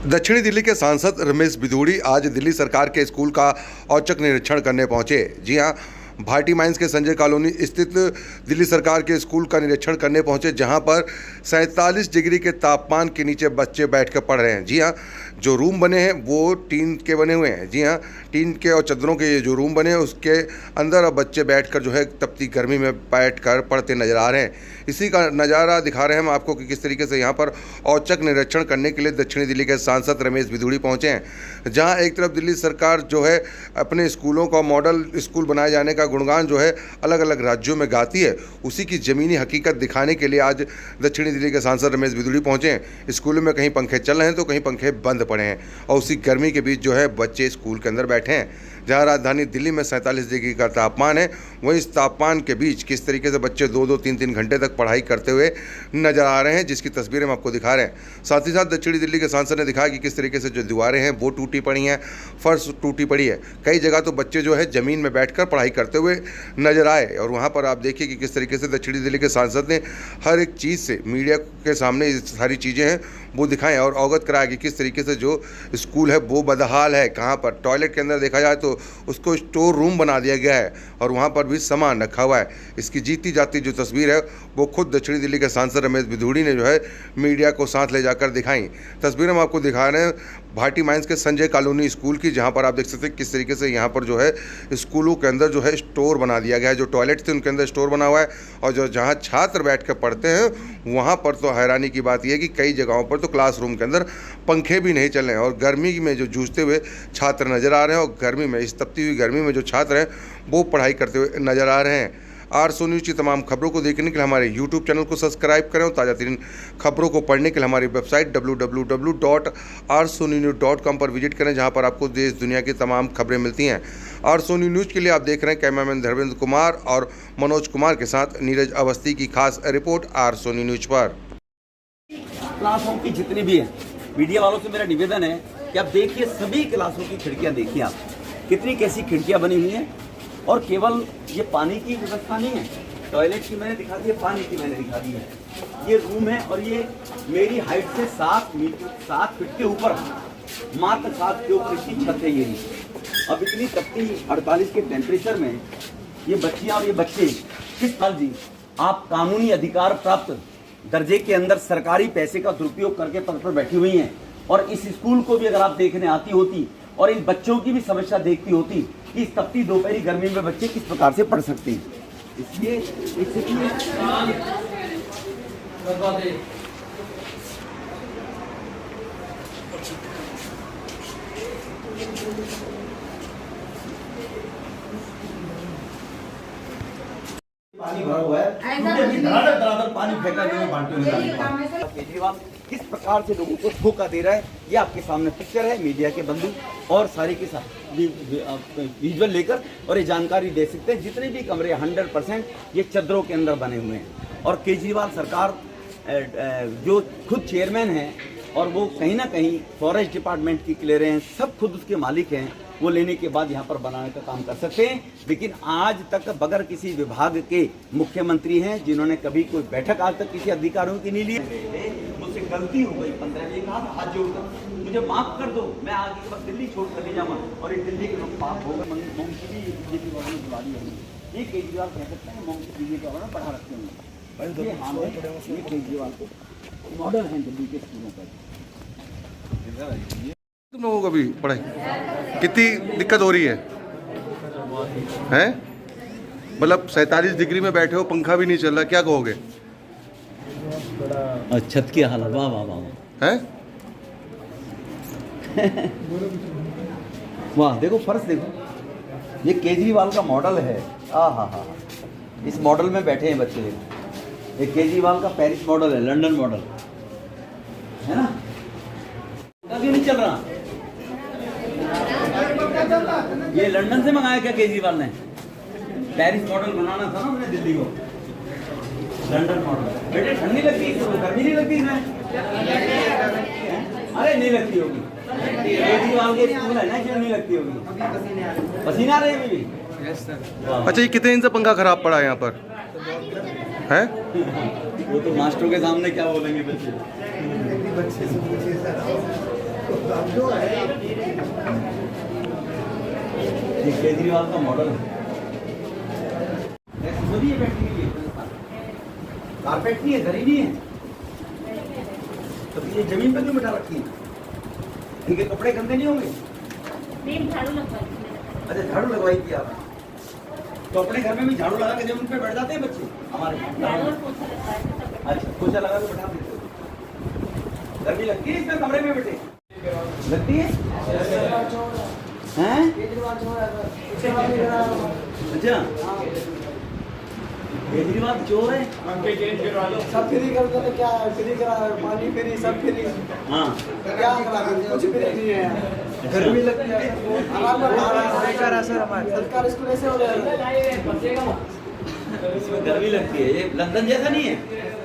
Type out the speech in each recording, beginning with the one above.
दक्षिणी दिल्ली के सांसद रमेश बिधूड़ी आज दिल्ली सरकार के स्कूल का औचक निरीक्षण करने पहुंचे। जी हां, भाटी माइंस के संजय कॉलोनी स्थित दिल्ली सरकार के स्कूल का निरीक्षण करने पहुंचे, जहां पर 47 डिग्री के तापमान के नीचे बच्चे बैठकर पढ़ रहे हैं। जी हां, जो रूम बने हैं वो टीन के बने हुए हैं। जी हां, टीन के और चद्दरों के ये जो रूम बने हैं उसके अंदर अब बच्चे बैठकर जो है तपती गर्मी में बैठकर पढ़ते नजर आ रहे हैं। इसी का नज़ारा दिखा रहे हैं हम आपको कि किस तरीके से यहाँ पर औचक निरीक्षण करने के लिए दक्षिणी दिल्ली के सांसद रमेश बिधूड़ी पहुँचे हैं, जहाँ एक तरफ दिल्ली सरकार जो है अपने स्कूलों का मॉडल स्कूल बनाए जाने का गुणगान जो है अलग अलग राज्यों में गाती है, उसी की ज़मीनी हकीकत दिखाने के लिए आज दक्षिणी दिल्ली के सांसद रमेश बिधूड़ी पहुँचे हैं। स्कूलों में कहीं पंखे चल रहे हैं तो कहीं पंखे बंद पड़े हैं और उसी गर्मी के बीच जो है बच्चे स्कूल के अंदर बैठे हैं। जहाँ राजधानी दिल्ली में 47 डिग्री का तापमान है, वहीं इस तापमान के बीच किस तरीके से बच्चे 2-2, 3-3 घंटे तक पढ़ाई करते हुए नजर आ रहे हैं, जिसकी तस्वीरें हम आपको दिखा रहे हैं। साथ ही साथ दक्षिणी दिल्ली के सांसद ने दिखाया कि किस तरीके से जो दीवारें हैं वो टूटी पड़ी हैं, फर्श टूटी पड़ी है। कई जगह तो बच्चे जो है ज़मीन में बैठकर पढ़ाई करते हुए नजर आए और वहाँ पर आप देखिए कि किस तरीके से दक्षिणी दिल्ली के सांसद ने हर एक चीज़ से मीडिया के सामने ये सारी चीज़ें हैं वो दिखाएं और अवगत कराया कि किस तरीके से जो स्कूल है वो बदहाल है। कहाँ पर टॉयलेट के अंदर देखा जाए तो उसको स्टोर रूम बना दिया गया है और वहाँ पर भी सामान रखा हुआ है। इसकी जीती जाती जो तस्वीर है वो खुद दक्षिणी दिल्ली के सांसद रमेश बिधूड़ी ने जो है मीडिया को साथ ले जाकर दिखाई। तस्वीर हम आपको दिखा रहे हैं भाटी माइंस के संजय कॉलोनी स्कूल की, जहाँ पर आप देख सकते हैं किस तरीके से यहाँ पर जो है स्कूलों के अंदर जो है स्टोर बना दिया गया है। जो टॉयलेट थे उनके अंदर स्टोर बना हुआ है और जो जहाँ छात्र बैठ कर पढ़ते हैं वहाँ पर तो हैरानी की बात यह है कि कई जगहों पर तो क्लासरूम के अंदर पंखे भी नहीं चल रहे हैं और गर्मी में जो जूझते हुए छात्र नज़र आ रहे हैं और गर्मी में इस तपती हुई गर्मी में जो छात्र हैं वो पढ़ाई करते हुए नज़र आ रहे हैं। आरसो न्यूज़ की तमाम खबरों को देखने के लिए हमारे यूट्यूब चैनल को सब्सक्राइब करें और ताज़ा तरीन खबरों को पढ़ने के लिए हमारी वेबसाइट www.arsonews.com पर विजिट करें, जहां पर आपको देश दुनिया की तमाम खबरें मिलती हैं। आरसो न्यूज़ के लिए आप देख रहे हैं कैमरामैन धर्मेंद्र कुमार और मनोज कुमार के साथ नीरज अवस्थी की खास रिपोर्ट आरसो न्यूज़ पर। क्लासों की जितनी भी है, मीडिया वालों से मेरा निवेदन है कि आप देखिए सभी क्लासों की खिड़कियां देखिए, आप कितनी कैसी खिड़कियां बनी हुई हैं। और केवल ये पानी की व्यवस्था नहीं है, टॉयलेट की मैंने दिखा दी है, पानी की मैंने दिखा दी है। ये रूम है और ये मेरी हाइट से 7 फीट के ऊपर, मात्र 7 के ऊपर की छत है। ये अब इतनी तपती 48 के टेम्परेचर में ये बच्चियां और ये बच्चे किस साल जी आप कानूनी अधिकार प्राप्त दर्जे के अंदर सरकारी पैसे का दुरुपयोग करके पद पर बैठी हुई हैं। और इस स्कूल को भी अगर आप देखने आती होती और इन बच्चों की भी समस्या देखती होती कि इस तपती दोपहरी गर्मी में बच्चे किस प्रकार से पढ़ सकते हैं, इसलिए पानी भरा हुआ है, धड़ाधड़ पानी फेंका गया बाल्टी में। केजरीवाल किस प्रकार से लोगों को धोखा दे रहा है, ये आपके सामने पिक्चर है, मीडिया के बंधु और सारे के साथ विजुअल लेकर और ये जानकारी दे सकते हैं। जितने भी कमरे 100% ये चद्दरों के अंदर बने हुए हैं। और केजरीवाल सरकार जो खुद चेयरमैन हैं और वो कहीं ना कहीं फॉरेस्ट डिपार्टमेंट की क्लियरेंस सब खुद उसके मालिक हैं, वो लेने के बाद यहाँ पर बनाने का काम कर सकते हैं। लेकिन आज तक बगैर किसी विभाग के मुख्यमंत्री हैं जिन्होंने कभी कोई बैठक आज तक किसी अधिकारियों की नहीं ली। मुझसे गलती हो गई, 15 दिन कहा हाथ जोड़कर मुझे माफ कर दो, मैं आगे के बाद दिल्ली छोड़ कर ले जाऊँगा और ये दिल्ली के लोग पाप होगा। मोम की भी बीजेपी वालों ने बुला दी होगी, ये केजरीवाल कह सकते हैं मोम की बीजेपी वालों ने बढ़ा रखे होंगे। ये हाँ ये केजरीवाल को मॉडल हैं दिल्ली के स्कूलों पर। तुम लोगों को भी पढ़ाई कितनी दिक्कत हो रही है हैं? मतलब 47 डिग्री में बैठे हो, पंखा भी नहीं चल रहा, क्या कहोगे? छत की हालत, वाह वाह वाह हैं? वाह, देखो फर्श देखो, ये केजरीवाल का मॉडल है। हा, इस मॉडल में बैठे हैं बच्चे। ये केजरीवाल का पेरिस मॉडल है, लंदन मॉडल है ना, अभी नहीं चल रहा। ये लंदन से मंगाया क्या केजरीवाल ने? पेरिस मॉडल बनाना था ना हमने दिल्ली को, लंदन मॉडल। बेटे ठंडी लगती है, गर्मी नहीं लगती इसमें? अरे नहीं लगती होगी, केजरीवाल के स्कूल है ना, क्यों नहीं लगती होगी? पसीना आ रही है अभी। अच्छा, ये कितने दिन से पंखा खराब पड़ा है यहाँ पर है? वो तो मास्टरों के सामने क्या बोलेंगे बच्चे। ये केजरीवाल का मॉडल है। नहीं है बैठने के लिए, कारपेट नहीं है, दरी नहीं है, तो ये जमीन पर क्यों बिठा रखी है? इनके कपड़े गंदे नहीं होंगे? झाड़ू लगवाई। अच्छा, झाड़ू लगवाई थी आपने, तो अपने घर में भी झाड़ू लगा के जमीन पे बैठ जाते हैं बच्चे हमारे? अच्छा, पोछा लगा के बैठा देते हो। गर्मी लगती है इसमें कमरे में बैठे? लगती है? हैं? अच्छा, केजरीवाल चोर है? सब फ्री कर दो, क्या फ्री करा, पानी फ्री, सब फ्री। हाँ, क्या करा, कुछ फ्री नहीं है। गर्मी लगती है, आराम कर बेकार है सर हमारे सरकारी स्कूल ऐसे हो गया। इसमें गर्मी लगती है। ये लंदन जैसा नहीं है?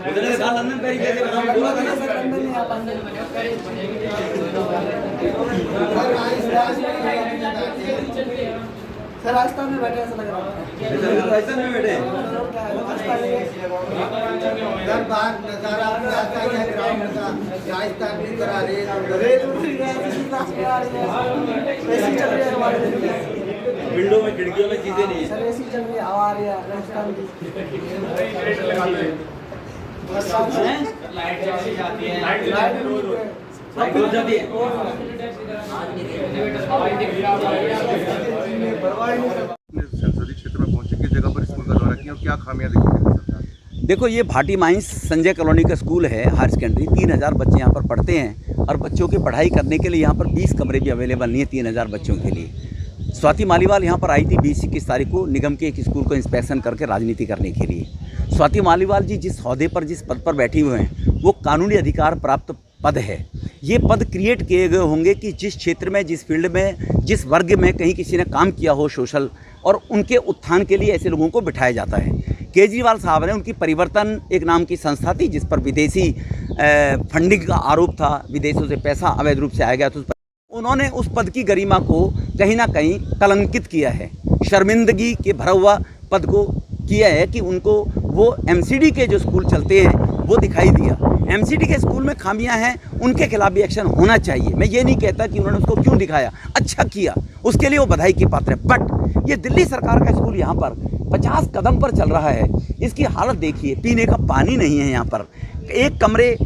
उधर ने कहा लंदन पेरिस जैसे बनाओ, पूरा बना सर लंदन नहीं आता। सर राजस्थान में बैठे ऐसा लग रहा है। राजस्थान में बैठे हैं। नजारा आता है ग्राउंड का, राजस्थान में करा रहे हैं, ऐसी चल रही है हमारे दिल्ली में। विंडो में खिड़कियों में चीजें नहीं है। सर ऐसी चल रही है, हवा आ रही है राजस्थान की। लाइट जाती है। लाइट रोज जाती है। संसदीय क्षेत्र में पहुंचे, किस जगह पर स्कूल का दौरा किया और क्या खामियां देखी सरकार? देखो, ये भाटी माइंस संजय कॉलोनी का स्कूल है, हायर सेकेंडरी। 3000 बच्चे यहाँ पर पढ़ते हैं और बच्चों की पढ़ाई करने के लिए यहाँ पर 20 कमरे भी अवेलेबल नहीं है 3000 बच्चों के लिए। स्वाति मालीवाल यहाँ पर आई थी 20-21 तारीख को निगम के एक स्कूल को इंस्पेक्शन करके राजनीति करने के लिए। स्वाति मालीवाल जी जिस ओहदे पर, जिस पद पर बैठी हुए हैं, वो कानूनी अधिकार प्राप्त पद है। ये पद क्रिएट किए गए होंगे कि जिस क्षेत्र में, जिस फील्ड में, जिस वर्ग में कहीं किसी ने काम किया हो सोशल, और उनके उत्थान के लिए ऐसे लोगों को बिठाया जाता है। केजरीवाल साहब ने, उनकी परिवर्तन एक नाम की संस्था थी जिस पर विदेशी फंडिंग का आरोप था, विदेशों से पैसा अवैध रूप से आया गया, तो उन्होंने उस पद की गरिमा को कहीं ना कहीं कलंकित किया है, शर्मिंदगी के भरा हुआ पद को किया है कि उनको वो एमसीडी के जो स्कूल चलते हैं वो दिखाई दिया। एमसीडी के स्कूल में खामियां हैं, उनके खिलाफ भी एक्शन होना चाहिए। मैं ये नहीं कहता कि उन्होंने उसको क्यों दिखाया, अच्छा किया, उसके लिए वो बधाई की पात्र है। बट ये दिल्ली सरकार का स्कूल यहाँ पर 50 कदम पर चल रहा है, इसकी हालत देखिए, पीने का पानी नहीं है यहाँ पर। एक कमरे,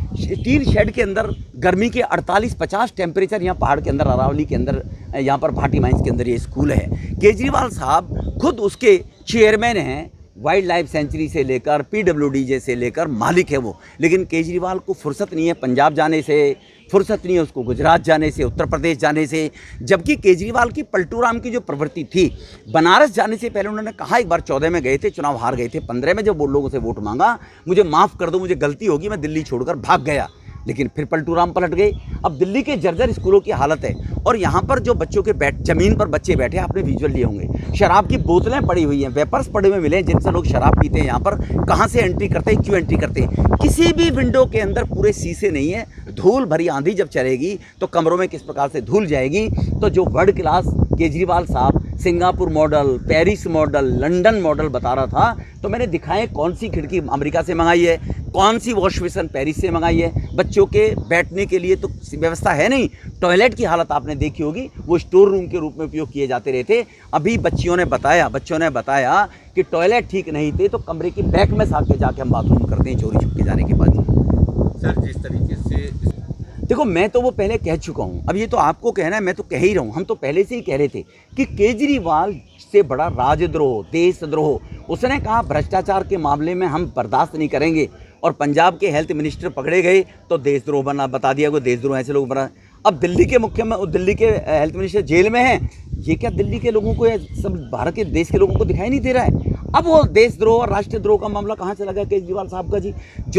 3 शेड के अंदर गर्मी के 48-50 टेम्परेचर यहाँ पहाड़ के अंदर, अरावली के अंदर, यहाँ पर भाटी माइंस के अंदर ये स्कूल है। केजरीवाल साहब खुद उसके चेयरमैन हैं, वाइल्ड लाइफ सेंचुरी से लेकर PWD से लेकर मालिक है वो। लेकिन केजरीवाल को फुर्सत नहीं है पंजाब जाने से, फुर्सत नहीं है उसको गुजरात जाने से, उत्तर प्रदेश जाने से। जबकि केजरीवाल की पलटू राम की जो प्रवृत्ति थी, बनारस जाने से पहले उन्होंने कहा, एक बार 14 में गए थे, चुनाव हार गए थे, 15 में जब वो लोगों से वोट मांगा, मुझे माफ़ कर दो, मुझे गलती होगी, मैं दिल्ली छोड़कर भाग गया। लेकिन फिर पलटू राम पलट गए। अब दिल्ली के जर्जर स्कूलों की हालत है, और यहाँ पर जो बच्चों के ज़मीन पर बच्चे बैठे, आपने विजुअल लिए होंगे, शराब की बोतलें पड़ी हुई हैं, वेपर्स पड़े हुए मिले जिनसे लोग शराब पीते हैं। यहाँ पर कहाँ से एंट्री करते हैं, क्यों एंट्री करते हैं? किसी भी विंडो के अंदर पूरे शीशे नहीं है। धूल भरी आंधी जब चलेगी तो कमरों में किस प्रकार से धूल जाएगी। तो जो वर्ल्ड क्लास केजरीवाल साहब Singapore model, Paris model, London model बता रहा था, तो मैंने दिखाए कौन सी खिड़की अमेरिका से मंगाई है, कौन सी वॉश बेसिन पेरिस से मंगाई है। बच्चों के बैठने के लिए तो व्यवस्था है नहीं। टॉयलेट की हालत आपने देखी होगी, वो स्टोर रूम के रूप में उपयोग किए जाते रहते। अभी बच्चों ने बताया कि टॉयलेट ठीक नहीं थे, तो कमरे की बैक में जाके हम बाथरूम करते हैं चोरी छुपके जाने के बाद। सर, जिस तरीके से देखो, मैं तो वो पहले कह चुका हूँ, अब ये तो आपको कहना है, मैं तो कह ही रहा हूँ। हम तो पहले से ही कह रहे थे कि केजरीवाल से बड़ा राजद्रोह, देशद्रोह। उसने कहा भ्रष्टाचार के मामले में हम बर्दाश्त नहीं करेंगे, और पंजाब के हेल्थ मिनिस्टर पकड़े गए तो देशद्रोह बना, बता दिया कोई देशद्रोह, ऐसे लोग बना। अब दिल्ली के हेल्थ मिनिस्टर जेल में हैं। ये क्या दिल्ली के लोगों को या सब भारत के देश के लोगों को दिखाई नहीं दे रहा है? अब वो देशद्रोह और राष्ट्रद्रोह का मामला कहाँ से लगा केजरीवाल साहब का जी,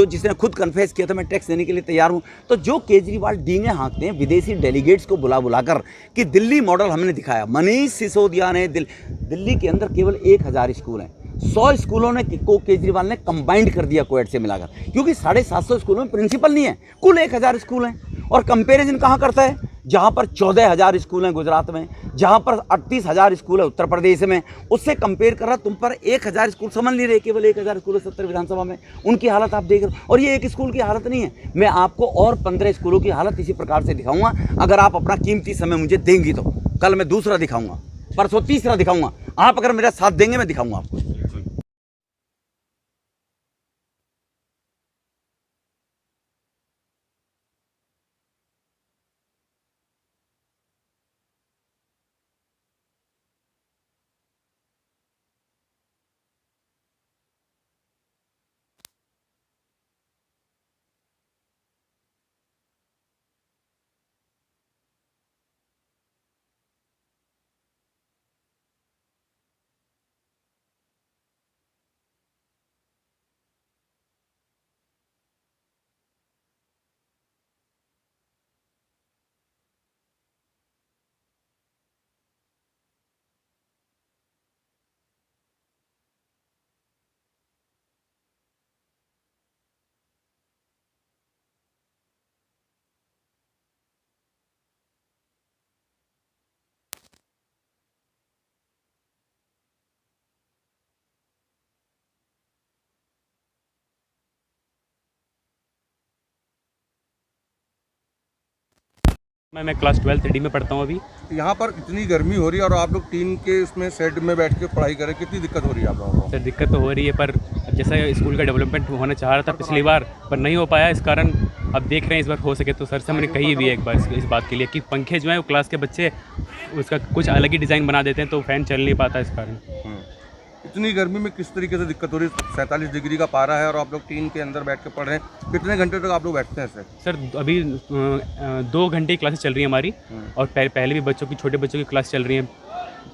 जिसने खुद कन्फेस किया था मैं टैक्स देने के लिए तैयार हूँ। तो जो केजरीवाल डींगे हाँकते हैं विदेशी डेलीगेट्स को बुलाकर कि दिल्ली मॉडल हमने दिखाया। मनीष सिसोदिया ने दिल्ली के अंदर केवल 1000 स्कूल हैं, 100 स्कूलों ने को केजरीवाल ने कंबाइंड कर दिया क्वेट से मिलाकर, क्योंकि 750 स्कूलों में प्रिंसिपल नहीं है, कुल 1000 स्कूल हैं। और कंपैरिजन कहाँ करता है? जहाँ पर 14,000 स्कूल हैं गुजरात में, जहाँ पर 38,000 स्कूल है उत्तर प्रदेश में, उससे कंपेयर कर रहा तुम पर 1,000 स्कूल समझ नहीं रहे, केवल 1,000 स्कूल है 70 विधानसभा में, उनकी हालत आप देख रहे हो। और ये एक स्कूल की हालत नहीं है, मैं आपको और 15 स्कूलों की हालत इसी प्रकार से दिखाऊंगा। अगर आप अपना कीमती समय मुझे देंगी तो कल मैं दूसरा दिखाऊंगा, परसों तीसरा दिखाऊंगा। आप अगर मेरा साथ देंगे मैं दिखाऊंगा आपको। मैं क्लास 12 डी में पढ़ता हूँ अभी। यहाँ पर इतनी गर्मी हो रही है और आप लोग टीन के उसमें शेड में बैठ के पढ़ाई करें, कितनी दिक्कत हो रही है आप लोगों को? सर दिक्कत तो हो रही है, पर जैसा स्कूल का डेवलपमेंट होना चाह रहा था पिछली बार, पर नहीं हो पाया। इस कारण अब देख रहे हैं इस बार हो सके तो। सर से मैंने कही भी है एक बार इस बात के लिए कि पंखे जो हैं वो क्लास के बच्चे उसका कुछ अलग ही डिज़ाइन बना देते हैं, तो फ़ैन चल नहीं पाता इस कारण। इतनी गर्मी में किस तरीके से दिक्कत हो रही है? 47 डिग्री का पारा है और आप लोग टीन के अंदर बैठ के पढ़ रहे हैं, कितने घंटे तक आप लोग बैठते हैं सर? सर अभी 2 घंटे की क्लासेस चल रही है हमारी, और पहले भी बच्चों की, छोटे बच्चों की क्लास चल रही है,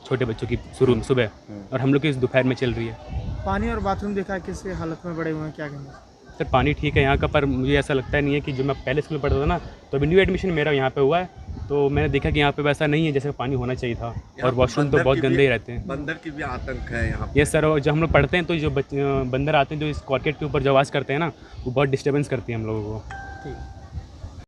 छोटे बच्चों की सुबह, और हम लोग की दोपहर में चल रही है। पानी और बाथरूम देखा किस हालत में पड़े हुए हैं, क्या कहेंगे? सर पानी ठीक है यहाँ का, पर मुझे ऐसा लगता नहीं है कि जो मैं पहले स्कूल में पढ़ता था ना, तो अभी न्यू एडमिशन मेरा यहाँ पे हुआ है, तो मैंने देखा कि यहाँ पे वैसा नहीं है जैसे पानी होना चाहिए था, और वॉशरूम तो बहुत गंदे ही रहते हैं। बंदर की भी आतंक है यहाँ। ये सर, जब हम लोग पढ़ते हैं तो जो बंदर आते हैं जो इस कॉर्केट के ऊपर जो आवाज़ करते हैं ना, वो बहुत डिस्टर्बेंस करती है हम लोगों को। ठीक।